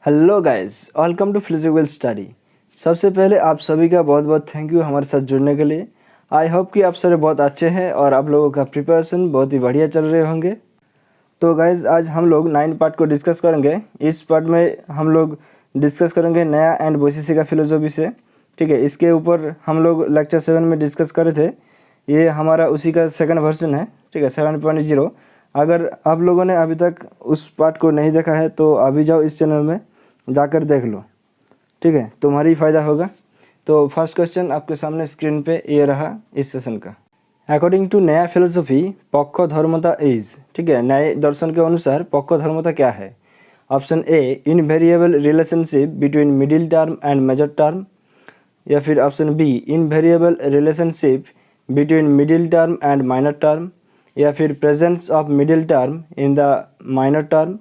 Hello guys, welcome to physical study. सबसे पहले आप सभी का बहुत बहुत थैंक यू हमारे साथ जुड़ने के लिए। आई होप कि आप सारे बहुत अच्छे हैं और आप लोगों का प्रिपरेशन बहुत ही बढ़िया चल रहे होंगे। तो गाइस, आज हम लोग 9 पार्ट को डिस्कस करेंगे। इस पार्ट में हम लोग डिस्कस करेंगे नया एंड बोयसेसी का फिलोसफी से। ठीक है, इसके ऊपर हम लोग लेक्चर 7 में डिस्कस करे थे। ये हमारा उसी का सेकंड वर्जन है। ठीक है, 7.0। अगर आप लोगों ने अभी तक उस पार्ट को नहीं देखा है तो अभी जाओ इस चैनल में जाकर देख लो। ठीक है, तुम्हारा ही फ़ायदा होगा। तो फर्स्ट क्वेश्चन आपके सामने स्क्रीन पे ये रहा इस सेशन का। अकॉर्डिंग टू नया फिलोसफी पक्ष धर्मता इज। ठीक है, नए दर्शन के अनुसार पक्ष धर्मता क्या है? Option A, invariable relationship between middle term and major term, या फिर option B, invariable relationship between middle term and minor term, या फिर presence of middle term in the minor term,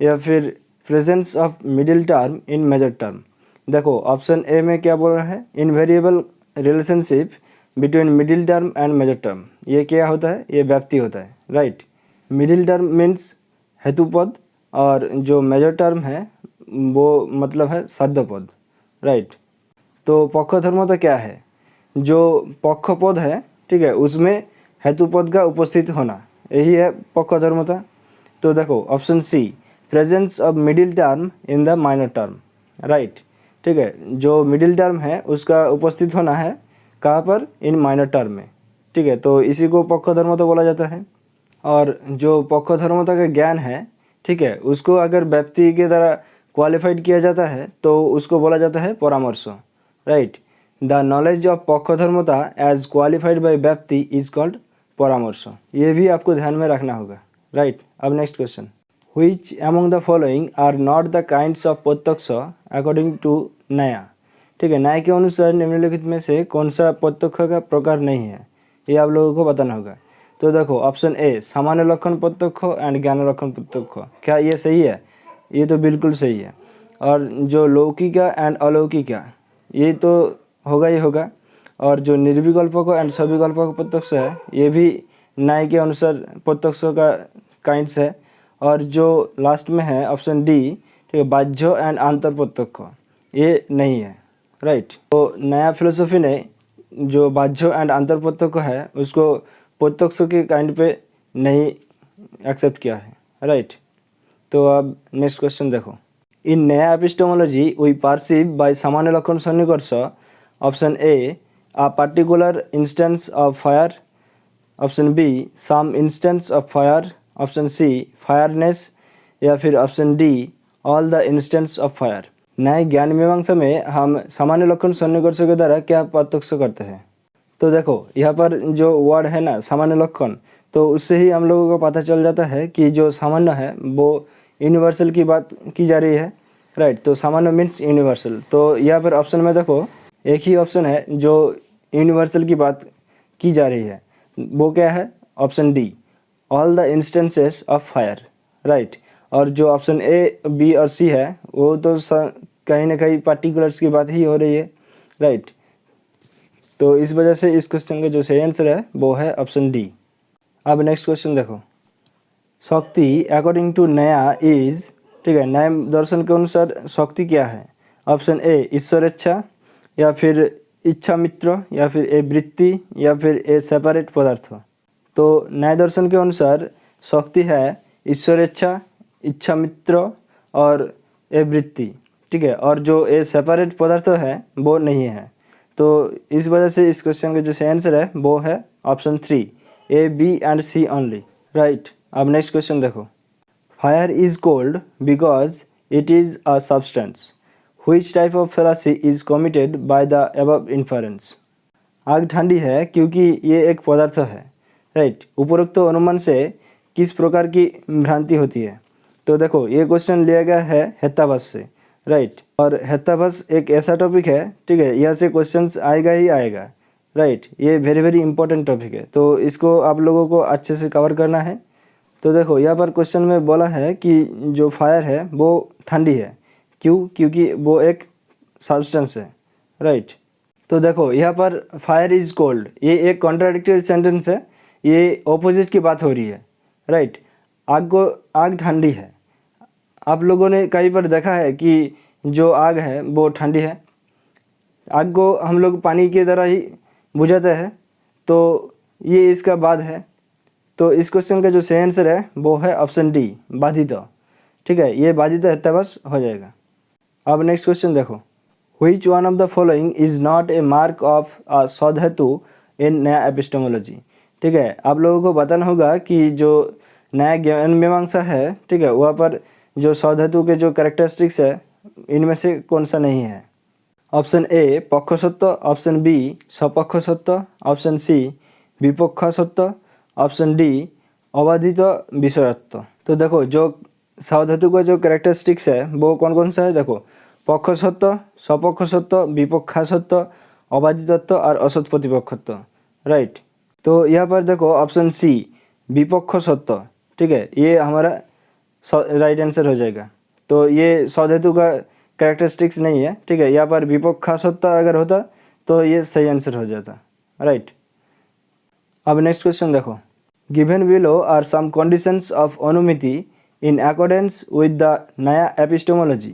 या फिर presence of middle term in major term. देखो option A में क्या बोल रहा है, invariable relationship between middle term and major term. ये क्या होता है? ये व्याप्ति होता है, राइट। मिडिल टर्म मीन्स हेतुपद और जो मेजर टर्म है वो मतलब है साध्यपद, राइट। तो पक्षधर्मता क्या है? जो पक्षपद है, ठीक है, उसमें हेतुपद का उपस्थित होना, यही है पक्षधर्मता। तो देखो option C, presence of middle term in the minor term, right. ठीक है, जो मिडिल टर्म है उसका उपस्थित होना है कहाँ पर? इन माइनर टर्म में। ठीक है, तो इसी को पक्षधर्मता बोला जाता है। और जो पक्षधर्मता का ज्ञान है, ठीक है, उसको अगर व्याप्ति के द्वारा क्वालिफाइड किया जाता है तो उसको बोला जाता है परामर्श, right. The knowledge of pakshadharmata as qualified by vyapti is called paramarsha. ये भी आपको ध्यान में रखना होगा, राइट। अब next question, Which among the following are not the kinds of प्रत्यक्ष according to नया? ठीक है, न्याय के अनुसार निम्नलिखित में से कौन सा प्रत्यक्ष का प्रकार नहीं है, ये आप लोगों को बताना होगा। तो देखो ऑप्शन ए, सामान्य लक्षण प्रत्यक्ष एंड ज्ञान लक्षण प्रत्यक्ष, क्या ये सही है? ये तो बिल्कुल सही है। और जो लौकिका एंड अलौकिका, ये तो होगा ही होगा। और जो निर्विकल्पक एंड सविकल्पक प्रत्यक्ष है, ये भी न्याय के अनुसार प्रत्यक्ष का काइंड्स है। और जो लास्ट में है ऑप्शन डी, ठीक है, बाह्य एंड आंतर प्रत्यक्ष, ये नहीं है, राइट। तो नया फिलोसफी ने जो बाह्य एंड आंतर प्रत्यक्ष है उसको प्रत्यक्ष के काइंड पे नहीं एक्सेप्ट किया है, राइट। तो अब नेक्स्ट क्वेश्चन देखो, इन Nyaya epistemology we perceive bye samanya lakshana sannikarsha. Option A, a particular instance of fire, option B, some instance of fire, option C, fireness, या फिर option D, all the instance of fire. नए ज्ञान मीमांसा में हम सामान्य लक्षण सन्निकर्ष के द्वारा क्या प्रत्यक्ष करते हैं? तो देखो यहाँ पर जो वर्ड है ना सामान्य लक्षण, तो उससे ही हम लोगों को पता चल जाता है कि जो सामान्य है वो यूनिवर्सल की बात की जा रही है, राइट। तो सामान्य मीन्स यूनिवर्सल। तो यहाँ पर ऑप्शन में देखो एक ही ऑप्शन है जो यूनिवर्सल की बात की जा रही है, वो क्या है? Option D, all the instances of fire, right. और जो ऑप्शन ए, बी और सी है वो तो कहीं ना कहीं पार्टिकुलर्स की बात ही हो रही है, राइट। तो इस वजह से इस क्वेश्चन का जो सही आंसर है वो है ऑप्शन डी। अब नेक्स्ट क्वेश्चन देखो, शक्ति अकॉर्डिंग टू नया इज। ठीक है, नए दर्शन के अनुसार शक्ति क्या है? ऑप्शन ए, ईश्वर इच्छा, या फिर इच्छा मित्र, या फिर ए वृत्ति, या फिर ए सेपरेट पदार्थ। तो न्याय दर्शन के अनुसार शक्ति है ईश्वर इच्छा, इच्छा मित्र और ए वृत्ति, ठीक है। और जो ए सेपरेट पदार्थ है वो नहीं है। तो इस वजह से इस क्वेश्चन का जो सही आंसर है वो है option 3, A, B and C only, right. अब नेक्स्ट क्वेश्चन देखो, fire is cold because it is a substance which type of fallacy is committed by the above inference. आग ठंडी है क्योंकि ये एक पदार्थ है, राइट। उपरोक्त अनुमान से किस प्रकार की भ्रांति होती है? तो देखो ये क्वेश्चन लिया गया है हेत्ताभास से, राइट। और हेत्ताभास एक ऐसा टॉपिक है, ठीक है, यहाँ से क्वेश्चंस आएगा ही आएगा, राइट। ये वेरी वेरी इंपॉर्टेंट टॉपिक है, तो इसको आप लोगों को अच्छे से कवर करना है। तो देखो यहाँ पर क्वेश्चन में बोला है कि जो फायर है वो ठंडी है, क्यों? क्योंकि वो एक सब्सटेंस है, राइट। तो देखो यहाँ पर फायर इज कोल्ड, ये एक कॉन्ट्राडिक्टरी सेंटेंस है, ये ऑपोजिट की बात हो रही है, राइट। आग ठंडी है, आप लोगों ने कई बार देखा है कि जो आग है वो ठंडी है, आग को हम लोग पानी की तरह ही बुझाते हैं, तो ये इसका बाद है। तो इस क्वेश्चन का जो सही आंसर है वो है ऑप्शन डी, बाधित। ठीक है, ये बाधित हेक्टाबस हो जाएगा। अब नेक्स्ट क्वेश्चन देखो, which one of the following is not a mark of a saddhetu in Nyaya epistemology. ठीक है, आप लोगों को बताना होगा कि जो नया ज्ञान मीमांसा है, ठीक है, वहाँ पर जो सौधेतु के जो कैरेक्टरिस्टिक्स है इनमें से कौन सा नहीं है। Option A pakshasattva, option B sapakshasattva, option C vipakshasattva, option D abadhita vishayatva. तो देखो जो सौधेतु का जो कैरेक्टरिस्टिक्स है वो कौन कौन सा है, देखो पक्षसत्व, सपक्षसत्व, विपक्षसत्व, अबाधितत्व और असत प्रतिपक्षत्व। राइट, तो यहाँ पर देखो ऑप्शन सी विपक्षसत्व, ठीक है, ये हमारा राइट आंसर हो जाएगा। तो ये सौधेतु का कैरेक्टरिस्टिक्स नहीं है। ठीक है, यहाँ पर विपक्षसत्व अगर होता तो ये सही आंसर हो जाता। राइट, अब नेक्स्ट क्वेश्चन देखो, given below are some conditions of anumiti in accordance with the Nyaya epistemology.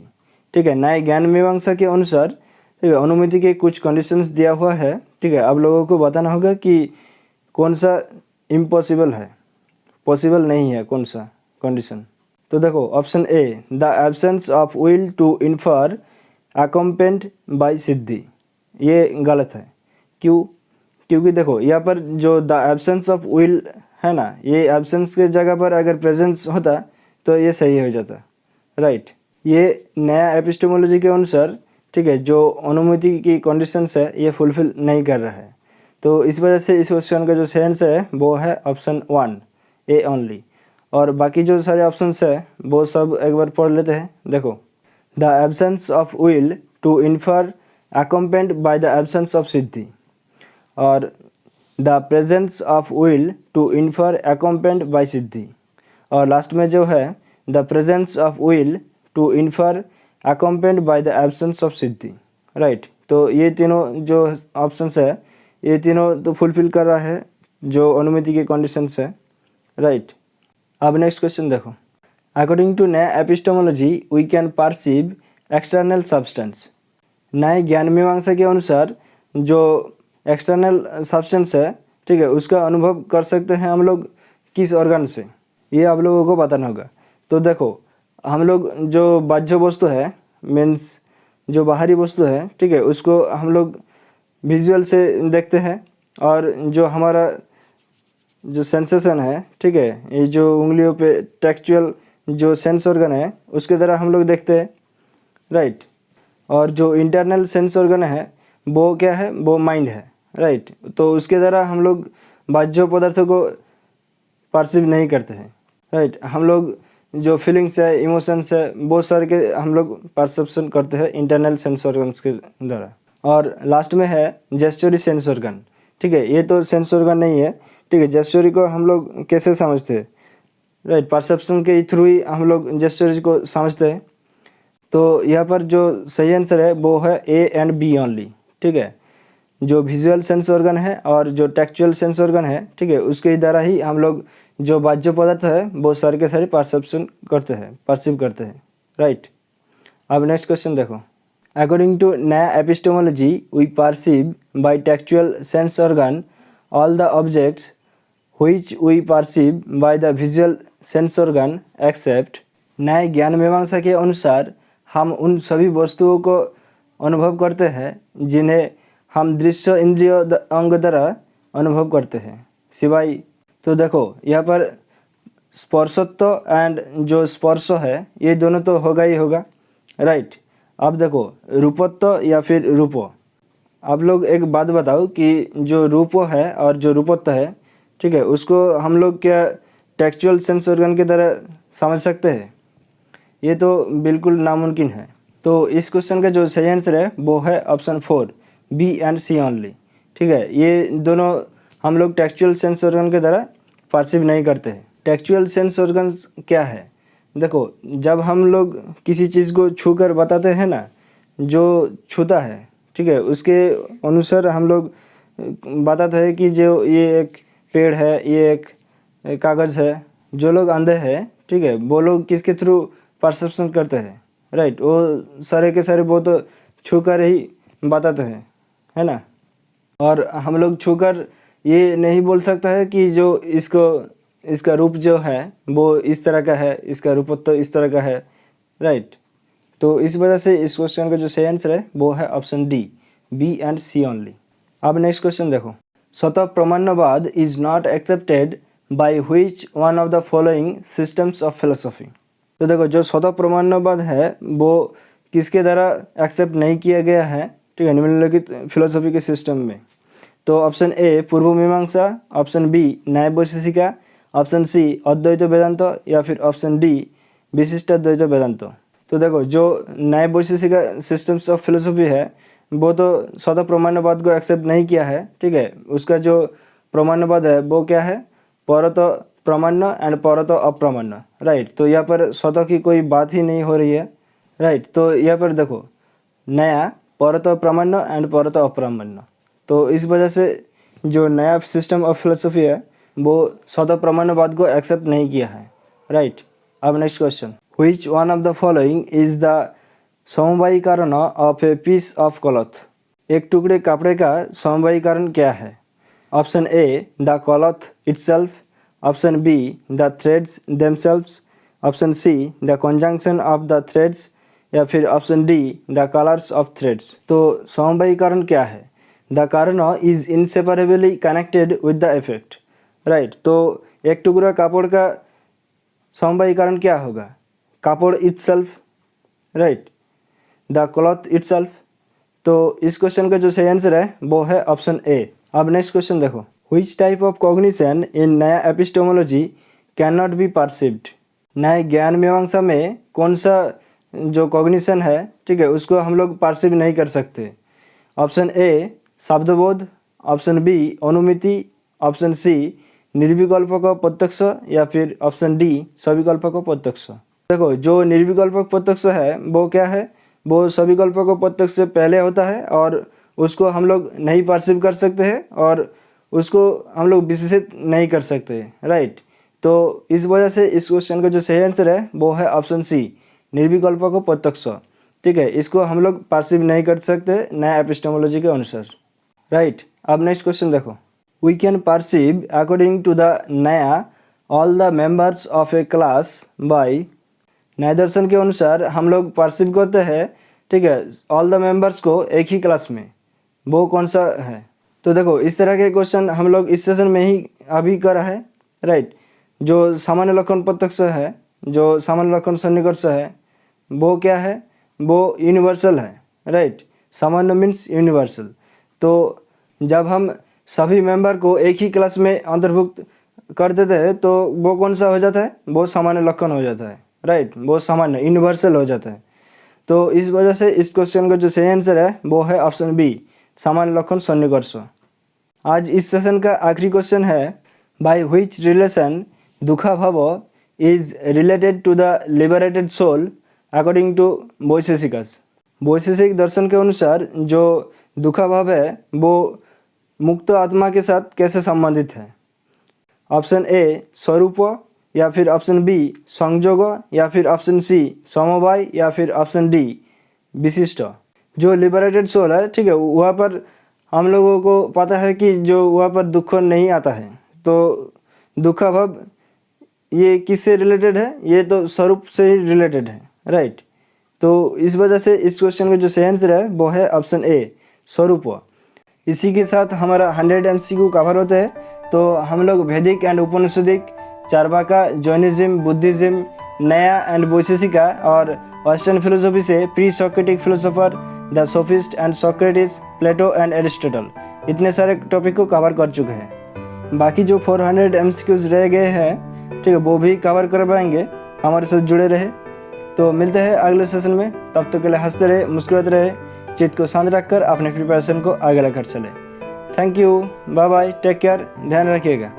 ठीक है, नए ज्ञान मीमांसा के अनुसार, ठीक है, अनुमिति के कुछ कंडीशंस दिया हुआ है। ठीक है, आप लोगों को बताना होगा कि कौन सा इम्पॉसिबल है, पॉसिबल नहीं है कौन सा कंडीशन। तो देखो option A the absence of will to infer accompanied by siddhi, ये गलत है। क्यों? क्योंकि देखो यहाँ पर जो द एब्सेंस ऑफ विल है ना, ये एब्सेंस के जगह पर अगर प्रेजेंस होता तो ये सही हो जाता। राइट, ये नया एपिस्टेमोलॉजी के अनुसार, ठीक है, जो अनुमति की कंडीशंस है ये फुलफिल नहीं कर रहा है। तो इस वजह से इस क्वेश्चन का जो सही आंसर है वो है ऑप्शन 1 ए ओनली। और बाकी जो सारे ऑप्शंस है वो सब एक बार पढ़ लेते हैं। देखो, the absence of will to infer accompanied by the absence of siddhi, और the presence of will to infer accompanied by siddhi, और लास्ट में जो है the presence of will to infer accompanied by the absence of siddhi. Right, तो ये तीनों जो options है ये तीनों तो फुलफिल कर रहा है जो अनुमति के कंडीशंस है। राइट, अब नेक्स्ट क्वेश्चन देखो, according to Nyaya epistemology we can perceive external substance. नए ज्ञान मीमांसा के अनुसार जो एक्सटर्नल सब्सटेंस है, ठीक है, उसका अनुभव कर सकते हैं हम लोग किस ऑर्गन से, ये आप लोगों को बताना होगा। तो देखो, हम लोग जो बाह्य वस्तु है, मीन्स जो बाहरी वस्तु है, ठीक है, उसको हम लोग विजुअल से देखते हैं, और जो हमारा जो सेंसेशन है, ठीक है, ये जो उंगलियों पे टेक्चुअल जो सेंस ऑर्गन है उसके द्वारा हम लोग देखते हैं। राइट, और जो इंटरनल सेंस ऑर्गन है वो क्या है, वो माइंड है। राइट, तो उसके द्वारा हम लोग बाह्य पदार्थों को परसीव नहीं करते हैं। राइट, हम लोग जो फीलिंग्स है, इमोशंस है, बहुत सारे के हम लोग परसेप्शन करते हैं इंटरनल सेंस ऑर्गन्स के द्वारा। और लास्ट में है जेस्चुरी सेंस ऑर्गन। ठीक है, ये तो सेंस ऑर्गन नहीं है। ठीक है, जेस्चुरी को हम लोग कैसे समझते हैं? राइट, परसेप्शन के थ्रू ही हम लोग जेस्चुरी को समझते हैं। तो यहाँ पर जो सही आंसर है वो है ए एंड बी ओनली। ठीक है, जो विजुअल सेंस ऑर्गन है और जो टेक्चुअल सेंस ऑर्गन है, ठीक है, उसके द्वारा ही हम लोग जो बाह्य पदार्थ है वो सारे के सारे परसेप्शन करते हैं, परसीव करते हैं। राइट, अब नेक्स्ट क्वेश्चन देखो, according to Nyaya epistemology we perceive by tactual sense organ all the objects which we perceive by the visual sense organ except. नए ज्ञान मीमांसा के अनुसार हम उन सभी वस्तुओं को अनुभव करते हैं जिन्हें हम दृश्य इंद्रिय अंग द्वारा अनुभव करते हैं, सिवाय। तो देखो यहाँ पर स्पर्शत्व एंड जो स्पर्श है ये दोनों तो होगा ही होगा। राइट, अब देखो रूपत्व या फिर रूपो, आप लोग एक बात बताओ कि जो रूपो है और जो रूपत्व है, ठीक है, उसको हम लोग क्या टेक्चुअल सेंस ऑर्गन की तरह समझ सकते हैं? ये तो बिल्कुल नामुमकिन है। तो इस क्वेश्चन का जो सही आंसर है वो है option 4 B and C only. ठीक है, ये दोनों हम लोग टेक्चुअल सेंस ऑर्गन की तरह परसीव नहीं करते हैं। टेक्चुअल सेंस ऑर्गन क्या है? देखो, जब हम लोग किसी चीज़ को छू कर बताते हैं ना, जो छूता है, ठीक है, उसके अनुसार हम लोग बताते हैं कि जो ये एक पेड़ है, ये एक कागज़ है। जो लोग अंधे हैं, ठीक है, वो लोग किसके थ्रू परसेप्शन करते हैं, राइट। वो सारे के सारे वो तो छू कर ही बताते हैं, है ना। और हम लोग छू कर ये नहीं बोल सकता है कि जो इसका रूप जो है वो इस तरह का है, इसका रूप तो इस तरह का है, राइट। तो इस वजह से इस क्वेश्चन का जो सही आंसर है वो है option D, B and C only. अब नेक्स्ट क्वेश्चन देखो, svatah pramanavada is not accepted by which one of the following systems of philosophy. तो देखो, जो स्वतः प्रमाणवाद है वो किसके द्वारा एक्सेप्ट नहीं किया गया है, ठीक है, निम्नलिखित फिलोसफी के सिस्टम में। तो ऑप्शन ए पूर्व मीमांसा, ऑप्शन बी न्याय वैशेषिका, ऑप्शन सी अद्वैत वेदांत, या फिर ऑप्शन डी विशिष्ट अद्वैत वेदांत। तो देखो, जो न्याय वैशेषिका सिस्टम्स ऑफ फिलोसफी है वो तो स्वतः प्रमाणवाद को एक्सेप्ट नहीं किया है, ठीक है। उसका जो प्रमाणवाद है वो क्या है, परत प्रमाण्य एंड परत अप्रमाण्य, राइट। तो यहाँ पर स्वतः की कोई बात ही नहीं हो रही है, राइट। तो यहाँ पर देखो, नया परत प्रमाण्य एंड परत अप्रमाण्य। तो इस वजह से जो नया सिस्टम ऑफ फिलोसफी है वो स्वतः प्रमाणवाद को एक्सेप्ट नहीं किया है, राइट। अब next question, which one of the following is the samavayikarana of a piece of cloth. एक टुकड़े कपड़े का समवायीकरण क्या है। Option A the cloth itself, option B the threads themselves, option C the conjunction of the threads, या फिर option D the colours of threads. तो समवायीकरण क्या है, the karana is inseparably connected with the effect, right. तो एक टुकड़ा कापड़ का समवायीकरण क्या होगा, कापड़ itself, right, the cloth itself. तो इस क्वेश्चन का जो सही आंसर है वो है ऑप्शन ए। अब नेक्स्ट क्वेश्चन देखो, which type of cognition in Nyaya epistemology can not be perceived. नए ज्ञान मीमांसा में कौन सा जो कॉग्निशन है, ठीक है, उसको हम लोग परसिव नहीं कर सकते। Option A shabdabodha, option B anumiti, option C nirvikalpaka pratyaksha, या फिर ऑप्शन डी सविकल्पक प्रत्यक्ष। देखो, जो निर्विकल्पक प्रत्यक्ष है वो क्या है, वो सविकल्पक प्रत्यक्ष से पहले होता है और उसको हम लोग नहीं परसीव कर सकते हैं और उसको हम लोग विशेषित नहीं कर सकते, राइट। तो इस वजह से इस क्वेश्चन का जो सही आंसर है वो है ऑप्शन सी निर्विकल्पक प्रत्यक्ष, ठीक है। इसको हम लोग परसीव नहीं कर सकते नया एपिस्टेमोलॉजी के अनुसार, राइट। अब नेक्स्ट क्वेश्चन देखो, we can perceive according to the Nyaya all the members of a class by. न्याय दर्शन के अनुसार हम लोग परसीव करते हैं, ठीक है, ऑल द मेंबर्स को एक ही क्लास में, वो कौन सा है। तो देखो, इस तरह के क्वेश्चन हम लोग इस सेशन में ही अभी करा है, राइट। जो सामान्य लक्षण प्रत्यक्ष है, जो सामान्य लक्षण सन्निकर्ष है, वो क्या है, वो यूनिवर्सल है, राइट। सामान्य मीन्स यूनिवर्सल। तो जब हम सभी मेंबर को एक ही क्लास में अंतर्भुक्त कर देते हैं तो वो कौन सा हो जाता है, वो सामान्य लक्षण हो जाता है, राइट। वो सामान्य यूनिवर्सल हो जाता है। तो इस वजह से इस क्वेश्चन का जो सही आंसर है वो है ऑप्शन बी सामान्य लक्षण सन्निकर्ष। आज इस सेशन का आखिरी क्वेश्चन है, by which relation dukha bhava is related to the liberated soul according to Vaisheshikas. वैशेषिक दर्शन के अनुसार जो दुखा भाव है वो मुक्त आत्मा के साथ कैसे संबंधित है। ऑप्शन ए स्वरूप, या फिर ऑप्शन बी संयोग, या फिर ऑप्शन सी समवाय, या फिर ऑप्शन डी विशिष्ट। जो लिबरेटेड सोल है, ठीक है, वहाँ पर हम लोगों को पता है कि जो वहाँ पर दुख नहीं आता है। तो दुखा भाव ये किससे रिलेटेड है, ये तो स्वरूप से ही रिलेटेड है, राइट। तो इस वजह से इस क्वेश्चन का जो सही आंसर है वो है ऑप्शन ए स्वरूप। इसी के साथ हमारा 100 MCQ कवर होते हैं। तो हम लोग Vedic and Upanishadic, Charvaka, Jainism, Buddhism, Nyaya and Vaisheshika और वेस्टर्न फिलोसफी से pre Socratic philosopher, the sophist and Socrates, Plato and Aristotle, इतने सारे टॉपिक को कवर कर चुके हैं। बाकी जो 400 MCQs रह गए हैं, ठीक है, वो भी कवर कर पाएंगे। हमारे साथ जुड़े रहे। तो मिलते हैं अगले सेशन में। तब तक के लिए हंसते रहे, मुस्कुराते रहे, चित्त को शांत रखकर अपने प्रिपरेशन को आगे लेकर चले। Thank you, bye bye, take care, ध्यान रखिएगा।